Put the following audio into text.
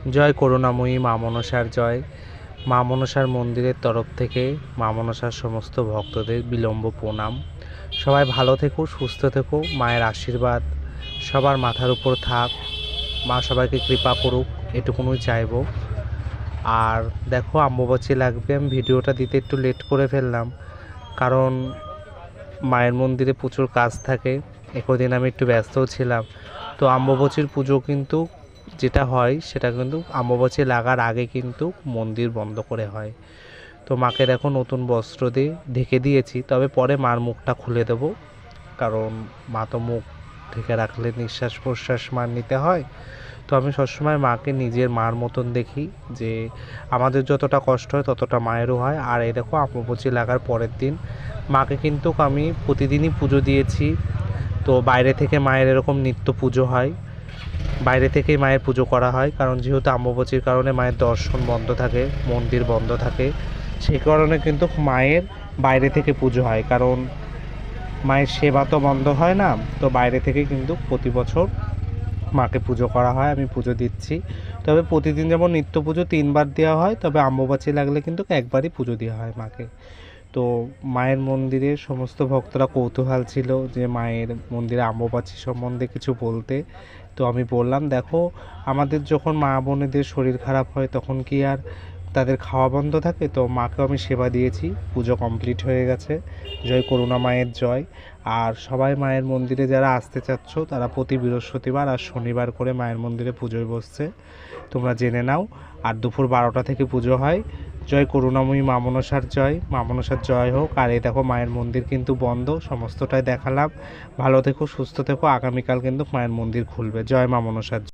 জয় করুণাময়ী মা মনসার জয়। মা মনসার মন্দিরের তরফ থেকে মা মনসার সমস্ত ভক্তদের বিলম্ব প্রণাম। সবাই ভালো থেকো, সুস্থ থেকো, মায়ের আশীর্বাদ সবার মাথার উপর থাক, মা সবাইকে কৃপা করুক, এটুকুনই চাইবো। আর দেখো, অম্বুবাচী লাগবে, আমি ভিডিওটা দিতে একটু লেট করে ফেললাম, কারণ মায়ের মন্দিরে প্রচুর কাজ থাকে। একদিন আমি একটু ব্যস্তও ছিলাম। তো অম্বুবাচীর পুজো কিন্তু যেটা হয় সেটা কিন্তু অমাবস্যা লাগার আগে কিন্তু মন্দির বন্ধ করে হয়। তো মাকে দেখো নতুন বস্ত্র দিয়ে ঢেকে দিয়েছি, তবে পরে মার মুখটা খুলে দেবো, কারণ মা তো মুখ ঢেকে রাখলে নিঃশ্বাস প্রশ্বাস মার নিতে হয়। তো আমি সবসময় মাকে নিজের মার মতন দেখি, যে আমাদের যতটা কষ্ট হয় ততটা মায়েরও হয়। আর এই দেখো, অমাবস্যা লাগার পরের দিন মাকে কিন্তু আমি প্রতিদিনই পুজো দিয়েছি। তো বাইরে থেকে মায়ের এরকম নিত্য পুজো হয়, বাইরে থেকেই মায়ের পুজো করা হয়, কারণ যেহেতু অমাবস্যার কারণে মায়ের দর্শন বন্ধ থাকে, মন্দির বন্ধ থাকে, সেই কারণে কিন্তু মায়ের বাইরে থেকে পুজো হয়, কারণ মায়ের সেবা তো বন্ধ হয় না। তো বাইরে থেকে কিন্তু প্রতি বছর মাকে পুজো করা হয়, আমি পুজো দিচ্ছি। তবে প্রতিদিন যেমন নিত্য পুজো 3বার দেওয়া হয়, তবে অমাবস্যা লাগলে কিন্তু একবারই পুজো দেওয়া হয় মাকে। তো মায়ের মন্দিরে সমস্ত ভক্তরা কৌতূহল ছিল যে মায়ের মন্দিরে অম্বুবাচী সম্বন্ধে কিছু বলতে। তো আমি বললাম, দেখো, আমাদের যখন মা বোনেদের শরীর খারাপ হয় তখন কি আর তাদের খাওয়া বন্ধ থাকে? তো মাকেও আমি সেবা দিয়েছি, পুজো কমপ্লিট হয়ে গেছে। জয় করুণা মায়ের জয়। আর সবাই মায়ের মন্দিরে যারা আসতে চাচ্ছ তারা প্রতি বৃহস্পতিবার আর শনিবার করে মায়ের মন্দিরে পুজোয় বসছে, তোমরা জেনে নাও। আর দুপুর 12টা থেকে পুজো হয়। জয় করুণাময়ী মা মনসার জয়, মা মনসার জয় হোক। আর এই দেখো, মায়ের মন্দির কিন্তু বন্ধ, সমস্তটাই দেখালাম। ভালো থেকো, সুস্থ থেকো, আগামীকাল কিন্তু মায়ের মন্দির খুলবে। জয় মা মনসার।